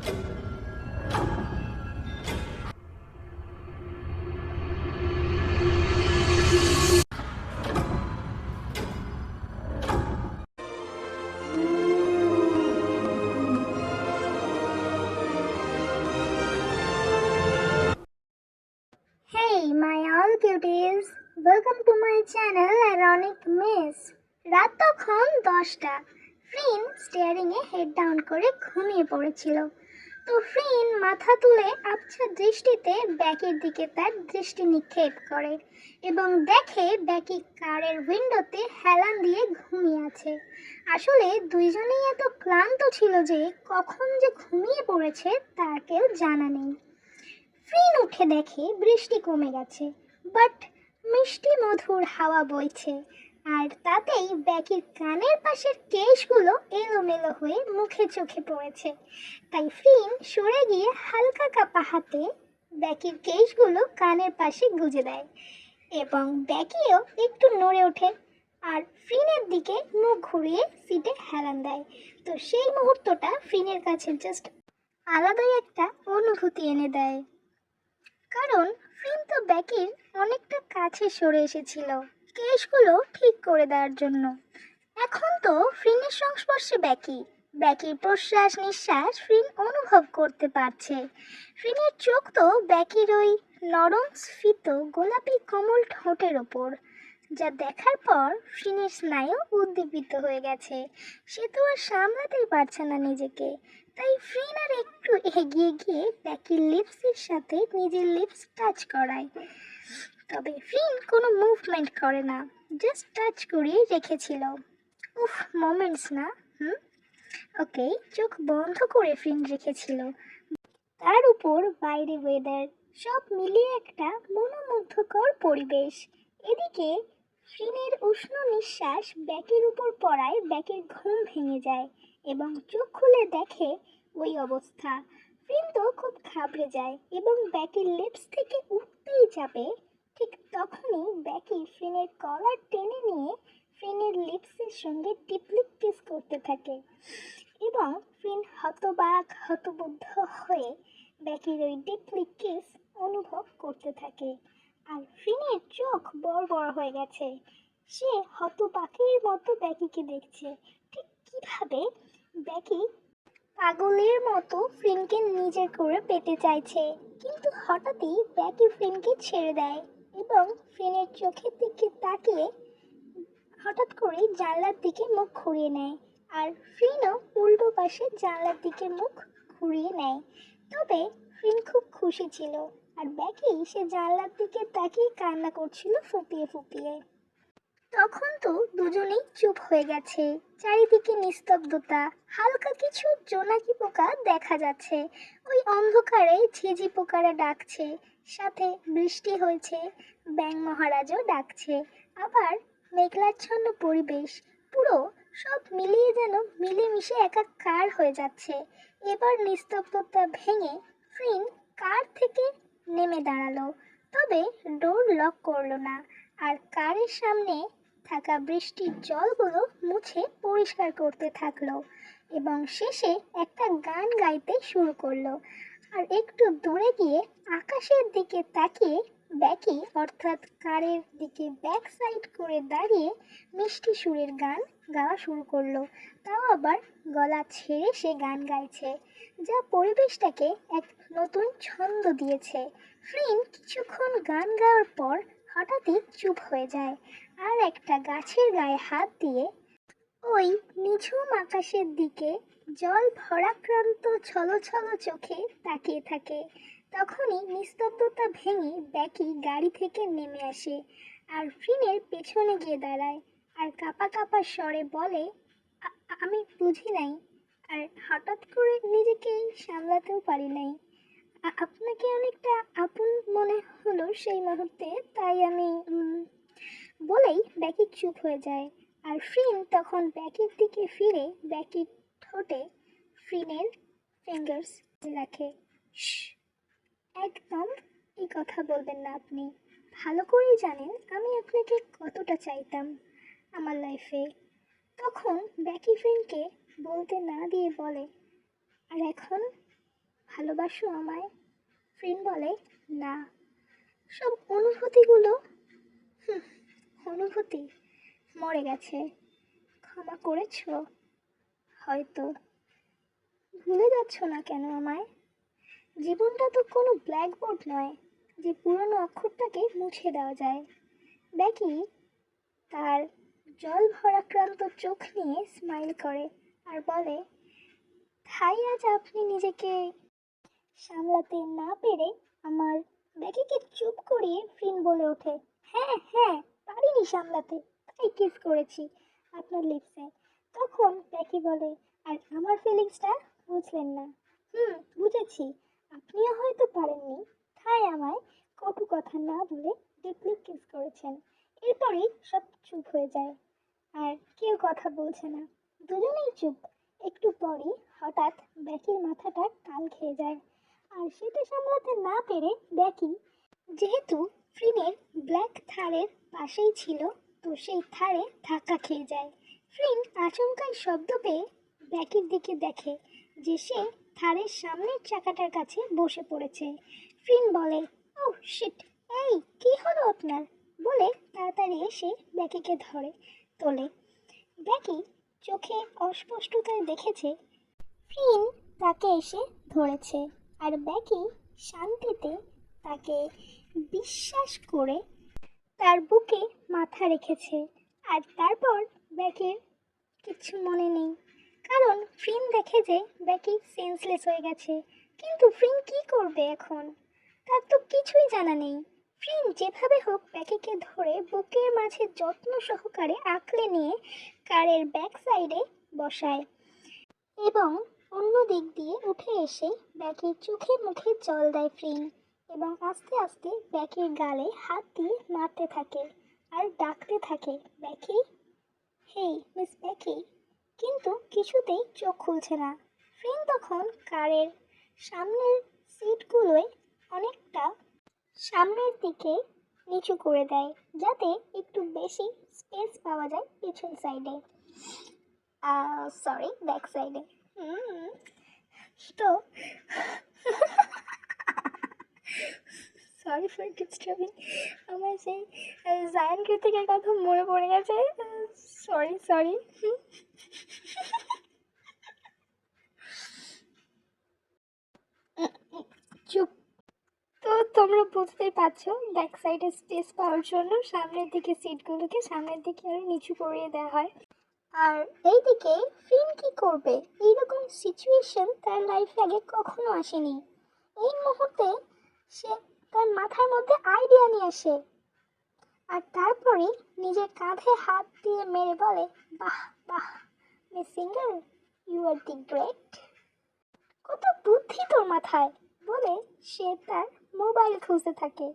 Hey, my all cuties! Welcome to my channel Ironic Miss. রাত তখন 10টা। ফ্রিন স্টিয়ারিংয়ে head down করে ঘুমিয়ে পড়েছিল। তো ফ্রিন মাথা তুলে আবছা দৃষ্টিতে ব্যাকির দিকে তার দৃষ্টি নিক্ষেপ করে এবং দেখে ব্যাকি কারের উইন্ডোতে হেলান দিয়ে ঘুমিয়ে আছে। আসলে দুইজনেই এত ক্লান্ত ছিল যে কখন যে ঘুমিয়ে পড়েছে তার কেউ জানা নেই। ফ্রিন উঠে দেখে বৃষ্টি কমে গেছে, বাট মিষ্টি মধুর হাওয়া বইছে, আর তাতেই ব্যাকির কানের পাশের কেশগুলো এলোমেলো হয়ে মুখে চোখে পড়েছে। তাই ফ্রিন সরে গিয়ে হালকা কাপা হাতে ব্যাকির কেশগুলো কানের পাশে গুজে দেয় এবং ব্যাকিও একটু নড়ে ওঠে আর ফ্রিনের দিকে মুখ ঘুরিয়ে সিটে হেলান দেয়। তো সেই মুহূর্তটা ফ্রিনের কাছে জাস্ট আলাদাই একটা অনুভূতি এনে দেয়, কারণ ফ্রিন তো ব্যাকির অনেকটা কাছে সরে এসেছিল কেশগুলো ঠিক করে দেওয়ার জন্য। এখন তো ফ্রিনের সংস্পর্শে ব্যাকির প্রশ্বাস নিঃশ্বাস ফ্রিন অনুভব করতে পারছে। ফ্রিনের চোখ তো ব্যাকির ওই নরম স্ফীত গোলাপি কোমল ঠোঁটের ওপর, যা দেখার পর ফ্রিনের স্নায়ু উদ্দীপিত হয়ে গেছে। সে তো আর সামলাতেই পারছে না নিজেকে। তাই ফ্রিন আর একটু এগিয়ে গিয়ে ব্যাকির লিপসের সাথে নিজের লিপস টাচ করায়। তবে ফ্রিন কোনো মুভমেন্ট করে না, জাস্ট টাচ করিয়ে রেখেছিল। উফ, মোমেন্টস না? ওকে, চোখ বন্ধ করে ফ্রিন রেখেছিল। তার উপর বাইরে ওয়েদার, সব মিলিয়ে একটা মনোমুগ্ধকর পরিবেশ। এদিকে ফ্রিনের উষ্ণ নিঃশ্বাস ব্যাকের উপর পড়ায় ব্যাকের ঘুম ভেঙে যায় এবং চোখ খুলে দেখে ওই অবস্থা। ফ্রিন তো খুব ঘাবড়ে যায় এবং ব্যাকের লিপস থেকে উঠতেই যাবে, ঠিক তখনই ব্যাকি ফ্রিনের কলার টেনে নিয়ে ফ্রিনের লিপসের সঙ্গে টিপলিক কিস করতে থাকে এবং ফ্রিন হতবাক হতবুদ্ধ হয়ে ব্যাকির ওই টিপলিক কিস অনুভব করতে থাকে। আর ফ্রিনের চোখ বড় বড় হয়ে গেছে। সে হতবাকের মতো ব্যাকিকে দেখছে, ঠিক কিভাবে ব্যাকি পাগলের মতো ফ্রিনকে নিজের করে পেতে চাইছে, কিন্তু হঠাৎই ব্যাকি ফ্রিনকে ছেড়ে দেয় এবং ফ্রিনের চোখের দিকে তাকিয়ে হঠাৎ করে জানলার দিকে মুখ ঘুরিয়ে নেয়। আর ফ্রিনও উল্টো পাশে জানলার দিকে মুখ ঘুরিয়ে নেয়। তবে ফ্রিন খুব খুশি ছিল, আর ব্যাকি সে জানলার দিকে তাকিয়ে কান্না করছিল ফুপিয়ে ফুপিয়ে। তখন তো দুজনেই চুপ হয়ে গেছে। চারিদিকে নিস্তব্ধতা, হালকা কিছু জোনাকি পোকা দেখা যাচ্ছে। ওই অন্ধকারে ঝিঝি পোকারা ডাকছে, সাথে বৃষ্টি হয়েছে, ব্যাঙ মহারাজও ডাকছে। আবার মেঘলাচ্ছন্ন পরিবেশ, পুরো সব মিলিয়ে যেন মিলেমিশে একাকার হয়ে যাচ্ছে। এবার নিস্তব্ধতা ভেঙে ফ্রিন কার থেকে নেমে দাঁড়ালো, তবে ডোর লক করলো না, আর কারের সামনে থাকা বৃষ্টির জলগুলো মুছে পরিষ্কার করতে থাকলো এবং শেষে একটা গান গাইতে শুরু করলো। আর একটু দূরে গিয়ে আকাশের দিকে তাকিয়ে ব্যাকি অর্থাৎ কারের দিকে ব্যাক সাইড করে দাঁড়িয়ে মিষ্টি সুরের গান গাওয়া শুরু করলো। তাও আবার গলা ছেড়ে সে গান গাইছে, যা পরিবেশটাকে এক নতুন ছন্দ দিয়েছে। ফ্রিন কিছুক্ষণ গান গাওয়ার পর হঠাৎই চুপ হয়ে যায় আর একটা গাছের গায়ে হাত দিয়ে ওই নিঝুম আকাশের দিকে জল ভরাক্রান্ত ছলছল চোখে তাকিয়ে থাকে। তখনই নিস্তব্ধতা ভেঙে ব্যাকি গাড়ি থেকে নেমে আসে আর ফ্রিনের পেছনে গিয়ে দাঁড়ায় আর কাঁপা কাঁপা স্বরে বলে, আমি বুঝি নাই, আর হঠাৎ করে নিজেকে সামলাতেও পারি নাই। আপনাকে অনেকটা আপন মনে হলো সেই মুহূর্তে, তাই আমি বলেই ব্যাকি চুপ হয়ে যায়। আর ফ্রিন তখন ব্যাকির দিকে ফিরে ব্যাকির ঠোঁটে ফ্রিনের ফিঙ্গার্স রাখে। একদম এই কথা বলবেন না, আপনি ভালো করেই জানেন আমি আপনাকে কতটা চাইতাম আমার লাইফে। তখন ব্যাকি ফ্রিনকে বলতে না দিয়ে বলে, আর এখন ভালোবাসো আমায়? ফ্রিন বলে, না। সব অনুভূতিগুলো, হুম, অনুভূতি মরে গেছে। ক্ষমা করেছো? হয়তো। ভুলে যাচ্ছ না কেন আমায়? জীবনটা তো কোনো ব্ল্যাকবোর্ড নয় যে পুরনো অক্ষরটাকে মুছে দেওয়া যায়। বেকি তার জল ভরাক্রান্ত চোখ নিয়ে স্মাইল করে আর বলে, তাই আজ আপনি নিজেকে সামলাতে না পেরে আমার বেকিকে চুপ করিয়ে ফ্রিন বলে ওঠে, হ্যাঁ হ্যাঁ, পারিনি সামলাতে, তাই কিস করেছি আপনার লিপসে। তখন বেকি বলে, আর আমার ফিলিংসটা বুঝলেন না? বুঝেছি, আপনিও হয়তো পারেননি, তাই আমায় কটু কথা না বলে ডিপলি কিস করেছেন। এরপরেই সব চুপ হয়ে যায়, আর কেউ কথা বলছে না, দুজনেই চুপ। একটু পরই হঠাৎ বেকির মাথাটা টাল খেয়ে যায়, আর সেটা সামলাতে না পেরে বেকি, যেহেতু ফ্রিনের ব্ল্যাক থারের পাশেই ছিল, তো সেই থারে ধাক্কা খেয়ে যায়। ফ্রিন আচমকাই শব্দ পেয়ে বেকির দিকে দেখে যে সে থারের সামনের চাকাটার কাছে বসে পড়েছে। ফ্রিন বলে, ওহ শিট, এই কি হলো আপনার? বলে তাড়াতাড়ি এসে বেকিকে ধরে তোলে। বেকি চোখে অস্পষ্টতায় দেখেছে ফ্রিন তাকে এসে ধরেছে, আর বেকি শান্তিতে তাকে বিশ্বাস করে তার বুকে মাথা রেখেছে। আর তারপর বেকির কিচ্ছু মনে নেই, কারণ ফ্রিন দেখে যে বেকি সেন্সলেস হয়ে গেছে। কিন্তু ফ্রিন কি করবে এখন? তার তো কিছুই জানা নেই। ফ্রিন যেভাবে হোক বেকিকে ধরে বুকের মাঝে যত্ন সহকারে আঁকড়ে নিয়ে কারের ব্যাক সাইডে বসায় এবং অন্য দিক দিয়ে উঠে এসে বেকির চোখে মুখে জল দেয় ফ্রিন, এবং আস্তে আস্তে বেকির গালে হাত দিয়ে মারতে থাকে আর ডাকতে থাকে, বেকি, হেই মিস বেকি। কিন্তু কিছুতেই চোখ খুলছে না। ফ্রিন তখন কারের সামনের সিটগুলোয় অনেকটা সামনের দিকে নিচু করে দেয়, যাতে একটু বেশি স্পেস পাওয়া যায় পিছন সাইডে, সরি ব্যাক সাইডে। তো সরি ফর ডিস্টার্বিং, আমার সেই জায়ান কৃতিকের কথা মনে পড়ে গেছে, সরি সরি। চুপ। তো তোমরা বুঝতেই পারছো, ব্যাক সাইডে স্পেস পাওয়ার জন্য সামনের দিকে সিটগুলোকে সামনের দিকে আরো নিচু করিয়ে দেওয়া হয়। আর এইদিকে ফিন কি করবে? এইরকম সিচুয়েশন তার লাইফে আগে কখনো আসেনি। এই মুহূর্তে সে তার মাথার মধ্যে আইডিয়া নিয়ে আসে, আর তারপরে নিজের কাঁধে হাত দিয়ে মেরে বলে, বাহ বাহ miss single, you are the great, কত বুদ্ধি তোর মাথায়। বলে সে তার মোবাইল খুঁজতে থাকে।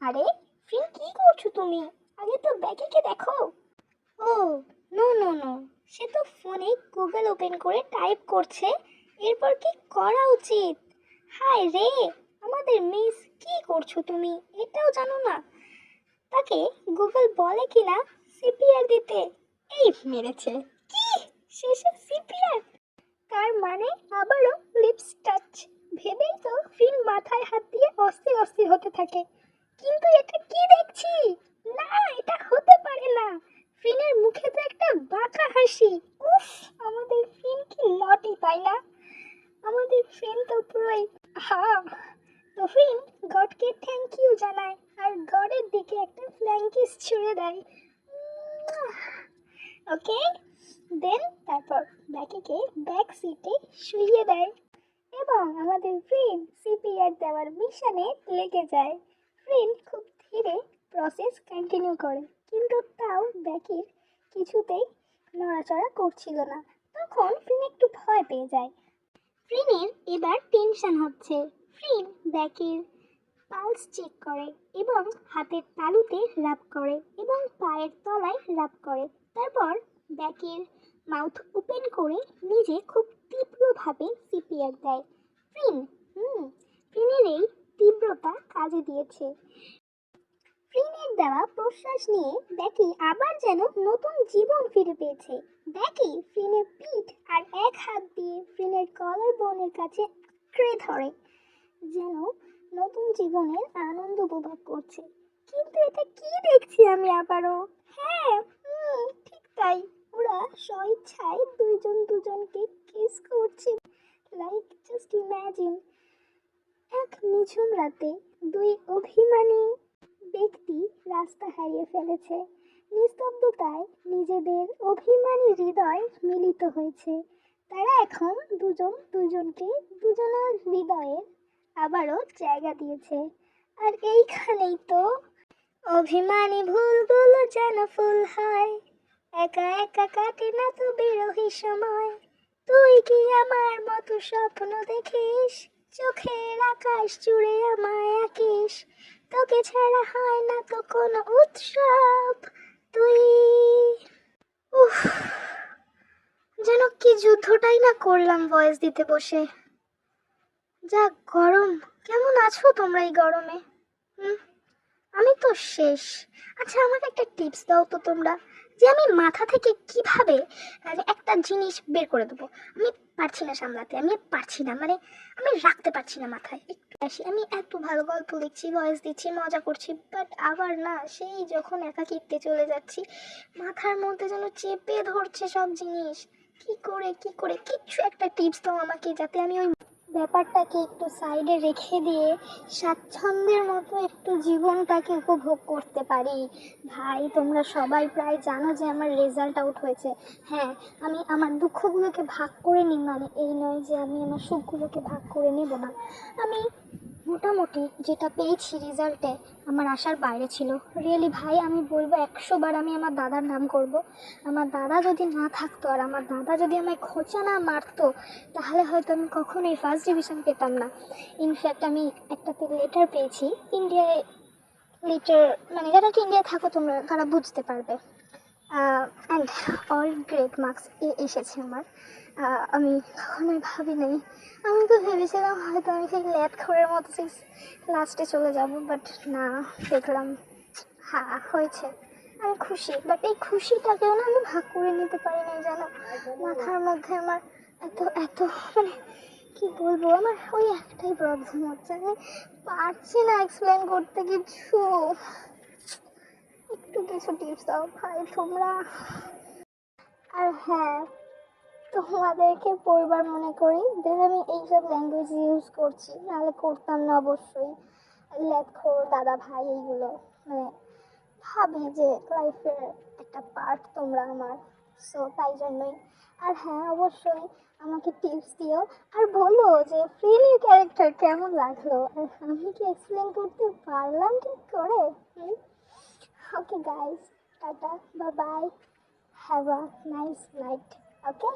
আরে ফিন, কি করছো তুমি? আগে তো ব্যাকিকে দেখো। ও নো নো নো, সে তো ফোনে গুগল ওপেন করে টাইপ করছে, এরপর কি করা উচিত। হায় রে, আমাদের মিস, কি করছো তুমি? এটাও জানো না তাকে গুগল বলে কিনা সিপিআর দিতে? এই মেরেছে কি, শেষে সিপিআর, তার মানে আবারও লিপস টাচ। ভেবেই তো ফিন মাথায় হাত দিয়ে অস্থির অস্থির হতে থাকে। কিন্তু এটা কি দেখছি? না, এটা হতে পারে না। ফিনের মুখে তো একটা বাঁকা হাসি। উফ, আমাদের ফিন কি লটি, তাই না? আমাদের ফিন তো পুরোই, হা। তো ফিন গডকে থ্যাংক ইউ জানায়, আর গডের দিকে একটা ফ্ল্যাঙ্কিস ছুঁড়ে দেয়। ওকে, দেন তারপর ব্যাকিকে ব্যাক সিটে শুইয়ে দেয়, এবং আমাদের ফ্রিন সিপিআর দেওয়ার মিশনে লেগে যায়। ফ্রিন খুব ধীরে প্রসেস কন্টিনিউ করে, কিন্তু তাও ব্যাকির কিছুতেই নড়াচড়া করছিল না। তখন ফ্রিন একটু ভয় পেয়ে যায়। ফ্রিনের এবার টেনশন হচ্ছে। ফ্রিন ব্যাকির পালস চেক করে এবং হাতের তালুতে রাব করে এবং পায়ের তলায় রাব করে। তারপর ব্যাকের মাউথ ওপেন করে নিজে খুব তীব্রভাবে সিপিআর দেয়। ফ্রিন, ফ্রিনের এই তীব্রতা কাজে দিয়েছে। ফ্রিনের দেওয়া প্রশ্বাস নিয়ে ব্যাকি আবার যেন নতুন জীবন ফিরে পেয়েছে। ব্যাকি ফ্রিনের পিঠ আর এক হাত দিয়ে ফ্রিনের কলার বোনের কাছে আঁকড়ে ধরে, যেন নতুন জীবনের আনন্দ উপভোগ করছে। কিন্তু এটা কি দেখছি আমি আবারও? হ্যাঁ, ঠিক তাই। ওরা স্বইচ্ছায় দুইজন দুজনকে কিস করছে। লাইক জাস্ট ইমাজিন, এক নিঝুম রাতে দুই অভিমানী ব্যক্তি রাস্তা হারিয়ে ফেলেছে। নিস্তব্ধতায় নিজেদের অভিমানী হৃদয় মিলিত হয়েছে। তারা এখন দুজন দুজনকে দুজনের হৃদয়ে আবারও জায়গা দিয়েছে। আর এইখানেই তো অভিমানী ভুলগুলো যেন ফুল হয়, একা একা কাটে না তো বিরহী সময়। তুই কি আমার মতো স্বপ্ন দেখিস, চোখের আকাশ জুড়ে আমায় আঁকিস, তোকে ছাড়া হয় না তো কোনো উৎসব। তুই উফ, যেন কি যুদ্ধটাই না করলাম ভয়েস দিতে বসে। যা গরম! কেমন আছো তোমরা এই গরমে? হুম, আমি তো শেষ। আচ্ছা, আমাকে একটা টিপস দাও তো তোমরা, যে আমি মাথা থেকে কিভাবে একটা জিনিস বের করে দেবো। আমি পারছি না সামলাতে, আমি পারছি না, মানে আমি রাখতে পারছি না মাথায়। একটু আসি, আমি এত ভালো গল্প লিখছি, ভয়েস দিচ্ছি, মজা করছি, বাট আবার না, সেই যখন একাকিত্বে চলে যাচ্ছি, মাথার মধ্যে যেন চেপে ধরছে সব জিনিস। কি করে কিচ্ছু একটা টিপস দাও আমাকে, যাতে আমি ওই ব্যাপারটাকে একটু সাইডে রেখে দিয়ে স্বাচ্ছন্দ্যের মতো একটু জীবনটাকে উপভোগ করতে পারি। ভাই, তোমরা সবাই প্রায় জানো যে আমার রেজাল্ট আউট হয়েছে। হ্যাঁ, আমি আমার দুঃখগুলোকে ভাগ করে নিই, মানে এই নয় যে আমি আমার সুখগুলোকে ভাগ করে নেব না। আমি মোটামুটি যেটা পেয়েছি রেজাল্টে আমার আশার বাইরে ছিল। রিয়েলি ভাই, আমি বলবো 100 বার আমি আমার দাদার নাম করব। আমার দাদা যদি না থাকতো, আর আমার দাদা যদি আমায় খোঁচা না মারতো, তাহলে হয়তো আমি কখনোই ফার্স্ট ডিভিশন পেতাম না। ইনফ্যাক্ট আমি একটাতে লেটার পেয়েছি ইন্ডিয়ায়, লেটার মানে যারা ইন্ডিয়ায় থাকো তোমরা তারা বুঝতে পারবে। অ্যান্ড অল গ্রেট মার্কস এসেছে আমার। আমি কখনোই ভাবি নাই, আমি তো ভেবেছিলাম হয়তো আমি সেই ল্যাদ খোরের মতো সেই লাস্টে চলে যাব, বাট না, দেখলাম হ্যাঁ হয়েছে। আমি খুশি, বাট এই খুশিটাকেও না আমি ভাগ করে নিতে পারি না, জানো। মাথার মধ্যে আমার এত এত মানে কি বলবো, আমার ওই একটাই প্রবলেম হচ্ছে, আমি পারছি না এক্সপ্লেন করতে কিছু। একটু কিছু টিপস দাও ভাই তোমরা। আর হ্যাঁ, তোমাদেরকে পরিবার মনে করি, দেন আমি এইসব ল্যাঙ্গুয়েজ ইউজ করছি, নাহলে করতাম না অবশ্যই। লেটখোর দাদা ভাই এইগুলো মানে ভাবি যে লাইফের একটা পার্ট তোমরা আমার, সো তাই জন্যই। আর হ্যাঁ, অবশ্যই আমাকে টিপস দিও, আর বলো যে ফ্রিলির ক্যারেক্টার কেমন লাগলো, আর আমি কি এক্সপ্লেন করতে পারলাম ঠিক করে? Okay guys, tata, bye bye, have a nice night. Okay.